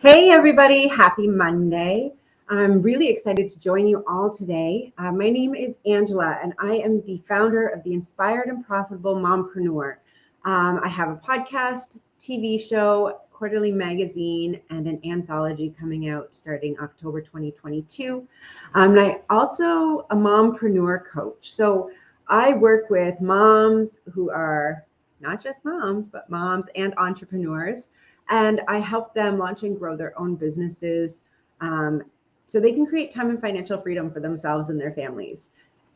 Hey everybody, happy Monday. I'm really excited to join you all today. My name is Angela and I am the founder of the Inspired and Profitable Mompreneur. I have a podcast, TV show, quarterly magazine, and an anthology coming out starting October 2022. And I also a mompreneur coach. So I work with moms who are not just moms, but moms and entrepreneurs, and I help them launch and grow their own businesses so they can create time and financial freedom for themselves and their families.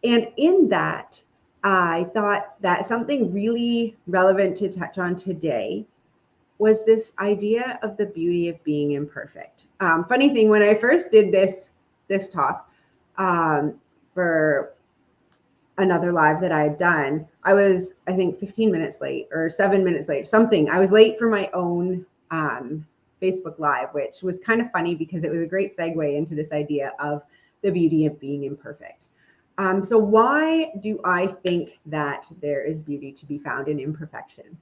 And in that, I thought that something really relevant to touch on today was this idea of the beauty of being imperfect. Funny thing, when I first did this talk for another live that I had done, I was, I think, 15 minutes late or 7 minutes late, something. I was late for my own Facebook Live, which was kind of funny because it was a great segue into this idea of the beauty of being imperfect. So why do I think that there is beauty to be found in imperfection?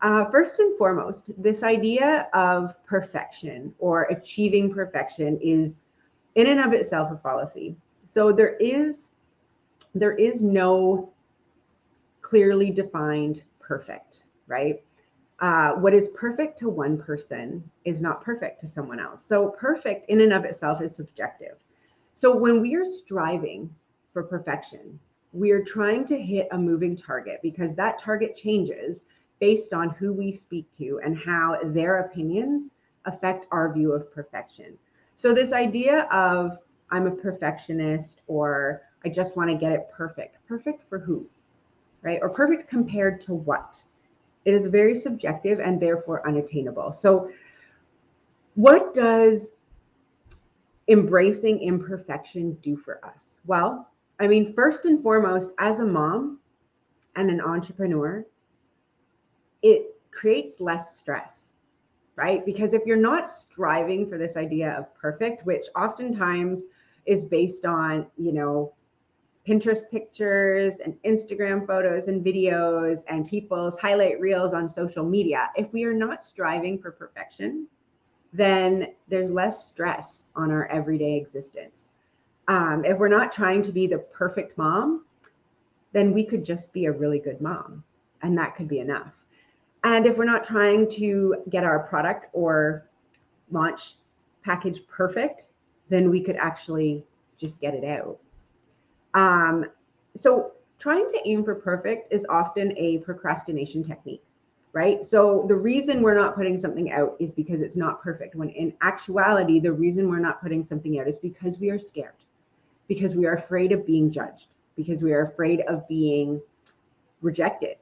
First and foremost, this idea of perfection or achieving perfection is in and of itself a fallacy. So there is no clearly defined perfect, right? What is perfect to one person is not perfect to someone else. So perfect in and of itself is subjective. So when we are striving for perfection, we are trying to hit a moving target because that target changes based on who we speak to and how their opinions affect our view of perfection. So this idea of I'm a perfectionist or I just want to get it perfect. Perfect for who, right? Or perfect compared to what? It is very subjective and therefore unattainable. So what does embracing imperfection do for us? Well, I mean, first and foremost, as a mom and an entrepreneur, it creates less stress, right? Because if you're not striving for this idea of perfect, which oftentimes is based on, Pinterest pictures and Instagram photos and videos and people's highlight reels on social media. If we are not striving for perfection, then there's less stress on our everyday existence. If we're not trying to be the perfect mom, then we could just be a really good mom, and that could be enough. And if we're not trying to get our product or launch package perfect, then we could actually just get it out. So trying to aim for perfect is often a procrastination technique, right? So the reason we're not putting something out is because it's not perfect, when in actuality, the reason we're not putting something out is because we are scared, because we are afraid of being judged, because we are afraid of being rejected.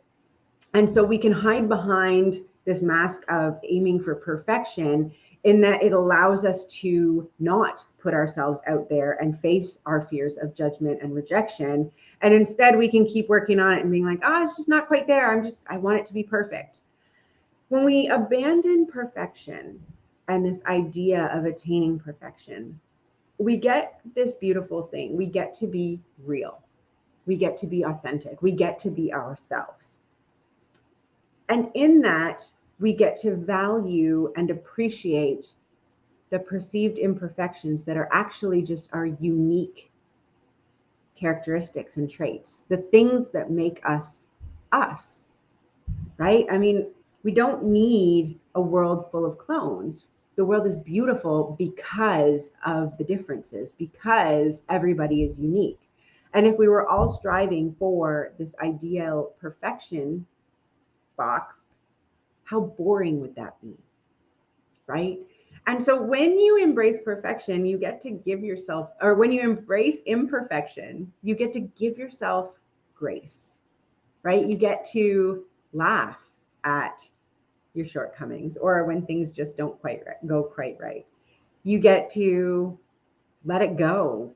And so we can hide behind this mask of aiming for perfection in that it allows us to not put ourselves out there and face our fears of judgment and rejection. And instead we can keep working on it and being like, oh, it's just not quite there. I want it to be perfect. When we abandon perfection and this idea of attaining perfection, we get this beautiful thing. We get to be real. We get to be authentic. We get to be ourselves. And in that, we get to value and appreciate the perceived imperfections that are actually just our unique characteristics and traits, the things that make us us, right? I mean, we don't need a world full of clones. The world is beautiful because of the differences, because everybody is unique. And if we were all striving for this ideal perfection box, how boring would that be, right? And so when you embrace perfection, you get to give yourself, or when you embrace imperfection, you get to give yourself grace, right? You get to laugh at your shortcomings or when things just don't go quite right. You get to let it go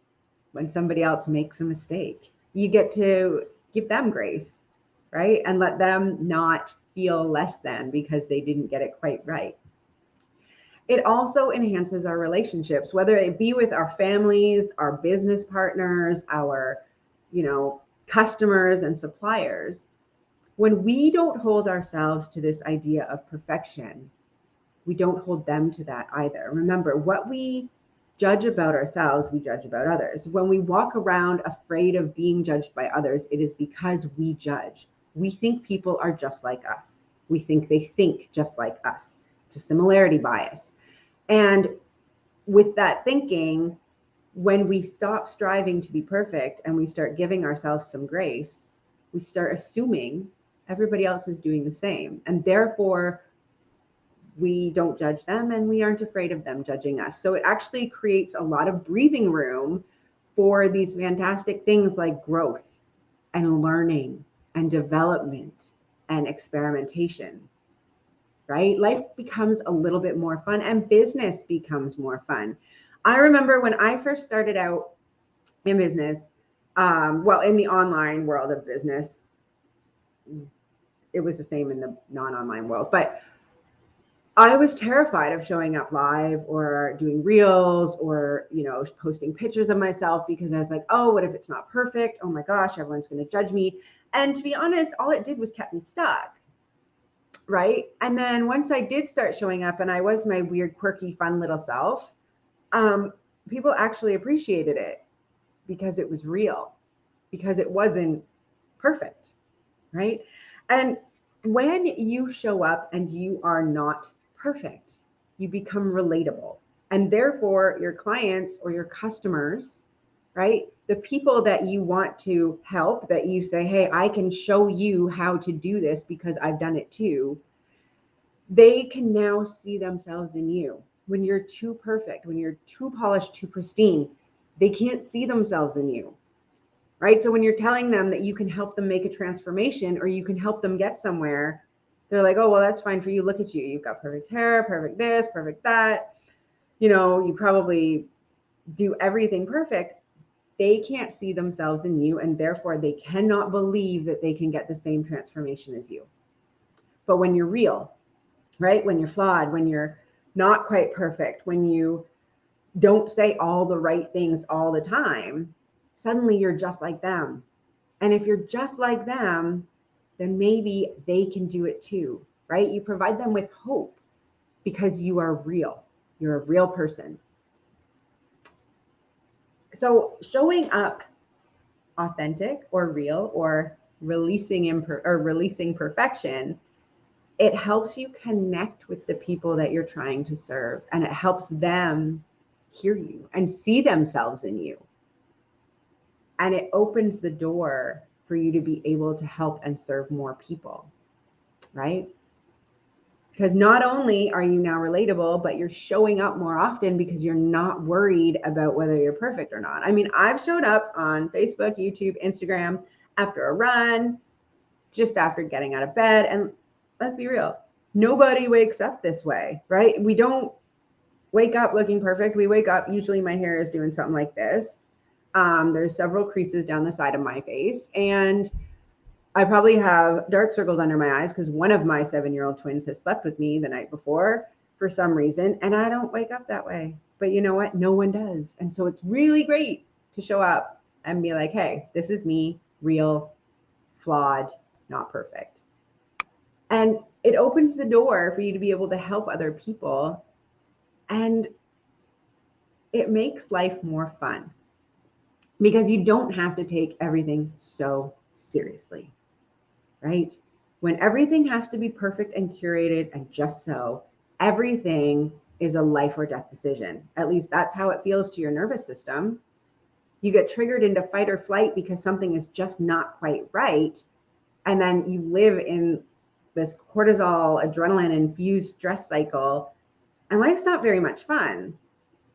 when somebody else makes a mistake. You get to give them grace, right? And let them not feel less than because they didn't get it quite right. It also enhances our relationships, whether it be with our families, our business partners, our, customers and suppliers. When we don't hold ourselves to this idea of perfection, we don't hold them to that either. Remember, what we judge about ourselves, we judge about others. When we walk around afraid of being judged by others, it is because we judge. We think people are just like us. We think they think just like us. It's a similarity bias. And with that thinking, when we stop striving to be perfect and we start giving ourselves some grace, we start assuming everybody else is doing the same. And therefore, we don't judge them and we aren't afraid of them judging us. So it actually creates a lot of breathing room for these fantastic things like growth and learning and development and experimentation, right? Life becomes a little bit more fun and business becomes more fun. I remember when I first started out in business, well, in the online world of business, it was the same in the non-online world, but I was terrified of showing up live or doing reels or, posting pictures of myself because I was like, oh, what if it's not perfect? Oh my gosh, everyone's going to judge me. And to be honest, all it did was kept me stuck. Right. And then once I did start showing up and I was my weird, quirky, fun little self, people actually appreciated it because it was real, because it wasn't perfect. Right. And when you show up and you are not perfect, you become relatable. And therefore, your clients or your customers, right, the people that you want to help, that you say, hey, I can show you how to do this because I've done it too, they can now see themselves in you. When you're too perfect, when you're too polished, too pristine, they can't see themselves in you. Right? So when you're telling them that you can help them make a transformation or you can help them get somewhere, they're like, oh, well, that's fine for you. Look at you. You've got perfect hair, perfect this, perfect that. You probably do everything perfect. They can't see themselves in you, and therefore they cannot believe that they can get the same transformation as you. But when you're real, right? When you're flawed, when you're not quite perfect, when you don't say all the right things all the time, suddenly you're just like them. And if you're just like them, then maybe they can do it too, right? You provide them with hope because you are real. You're a real person. So showing up authentic or real or releasing perfection, it helps you connect with the people that you're trying to serve, and it helps them hear you and see themselves in you. And it opens the door for you to be able to help and serve more people, right? Because not only are you now relatable, but you're showing up more often because you're not worried about whether you're perfect or not. I mean, I've showed up on Facebook, YouTube, Instagram after a run, just after getting out of bed. And let's be real, nobody wakes up this way, right? We don't wake up looking perfect. We wake up, usually my hair is doing something like this. There's several creases down the side of my face, and I probably have dark circles under my eyes because one of my 7-year-old twins has slept with me the night before for some reason, and I don't wake up that way. But you know what? No one does. And so it's really great to show up and be like, hey, this is me, real, flawed, not perfect. And it opens the door for you to be able to help other people, and it makes life more fun because you don't have to take everything so seriously. Right? When everything has to be perfect and curated and just so, everything is a life or death decision. At least that's how it feels to your nervous system. You get triggered into fight or flight because something is just not quite right. And then you live in this cortisol, adrenaline infused stress cycle. And life's not very much fun.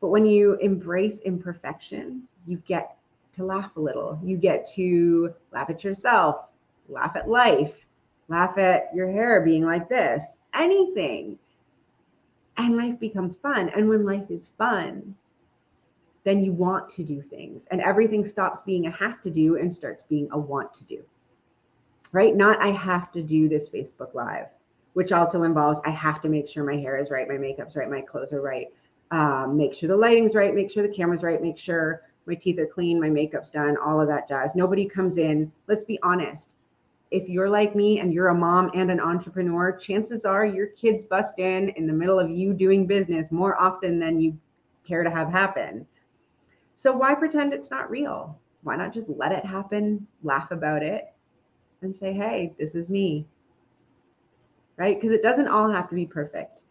But when you embrace imperfection, you get to laugh a little. You get to laugh at yourself, laugh at life, laugh at your hair being like this, anything. And life becomes fun. And when life is fun, then you want to do things, and everything stops being a have to do and starts being a want to do, right? Not I have to do this Facebook Live, which also involves I have to make sure my hair is right, my makeup's right, my clothes are right, make sure the lighting's right, make sure the camera's right, make sure my teeth are clean, my makeup's done, all of that jazz. Nobody comes in, let's be honest, if you're like me and you're a mom and an entrepreneur, chances are your kids bust in the middle of you doing business more often than you care to have happen. So why pretend it's not real? Why not just let it happen, laugh about it, and say, hey, this is me, right? Because it doesn't all have to be perfect.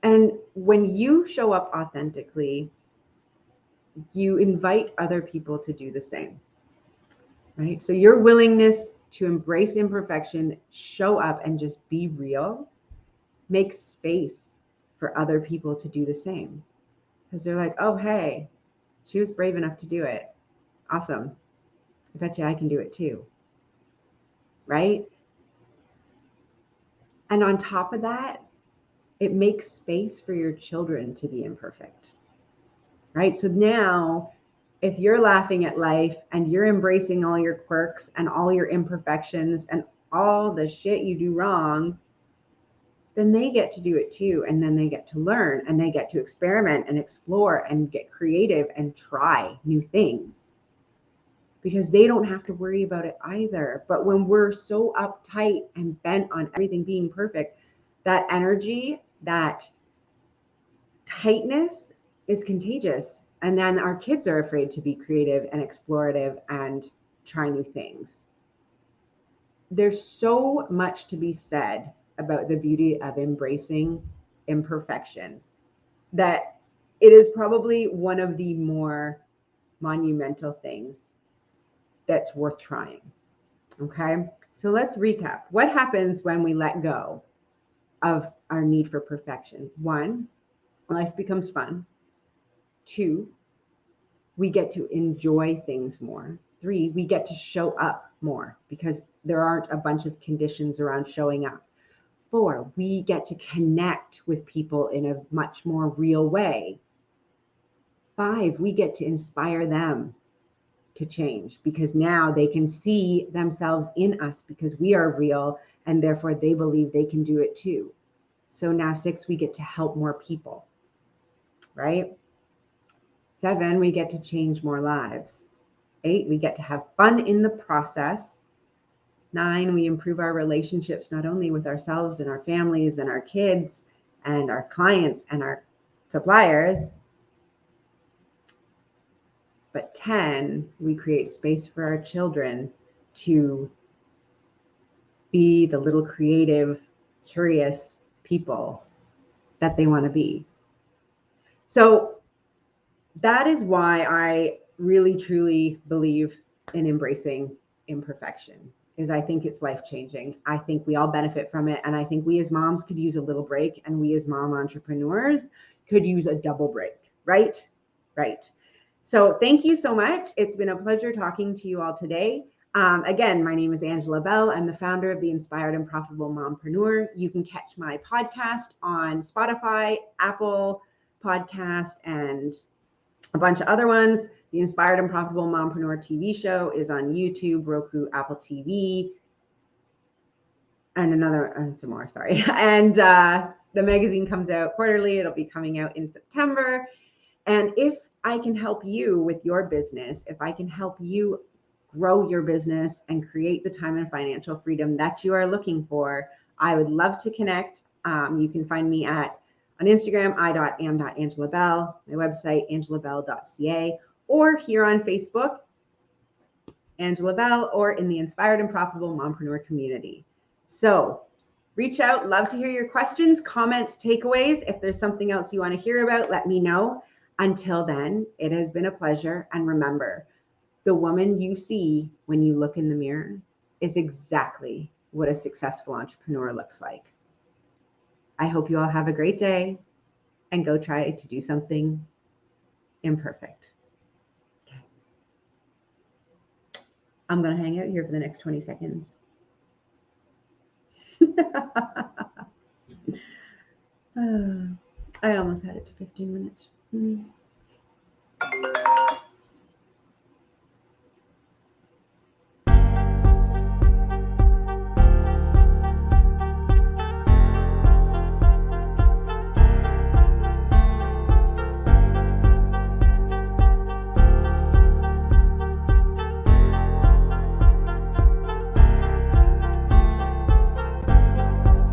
And when you show up authentically, you invite other people to do the same, right? So your willingness to embrace imperfection, show up and just be real, makes space for other people to do the same. Because they're like, oh, hey, she was brave enough to do it. Awesome. I bet you I can do it too, right? And on top of that, it makes space for your children to be imperfect, right? So now, if you're laughing at life and you're embracing all your quirks and all your imperfections and all the shit you do wrong, then they get to do it too. And then they get to learn and they get to experiment and explore and get creative and try new things because they don't have to worry about it either. But when we're so uptight and bent on everything being perfect, that energy, that tightness is contagious. And then our kids are afraid to be creative and explorative and try new things. There's so much to be said about the beauty of embracing imperfection that it is probably one of the more monumental things that's worth trying. Okay, so let's recap. What happens when we let go of our need for perfection? 1, life becomes fun. 2, we get to enjoy things more. 3, we get to show up more because there aren't a bunch of conditions around showing up. 4, we get to connect with people in a much more real way. 5, we get to inspire them to change because now they can see themselves in us because we are real and therefore they believe they can do it too. So now 6, we get to help more people, right? 7, we get to change more lives. 8, we get to have fun in the process. 9, we improve our relationships, not only with ourselves and our families and our kids and our clients and our suppliers, but 10, we create space for our children to be the little creative, curious people that they want to be. So that is why I really, truly believe in embracing imperfection, is I think it's life-changing. I think we all benefit from it. And I think we as moms could use a little break, and we as mom entrepreneurs could use a double break, right? Right. So thank you so much. It's been a pleasure talking to you all today. Again, my name is Angela Bell. I'm the founder of the Inspired and Profitable Mompreneur. You can catch my podcast on Spotify, Apple Podcast, and a bunch of other ones. The Inspired and Profitable Mompreneur TV show is on YouTube, Roku, Apple TV, and some more, sorry. And the magazine comes out quarterly. It'll be coming out in September. And if I can help you with your business, if I can help you grow your business and create the time and financial freedom that you are looking for, I would love to connect. You can find me on Instagram, i.am.angelabell, my website, angelabell.ca, or here on Facebook, Angela Bell, or in the Inspired and Profitable Mompreneur community. So reach out. Love to hear your questions, comments, takeaways. If there's something else you want to hear about, let me know. Until then, it has been a pleasure. And remember, the woman you see when you look in the mirror is exactly what a successful entrepreneur looks like. I hope you all have a great day and go try to do something imperfect. Okay. I'm going to hang out here for the next 20 seconds. I almost had it to 15 minutes.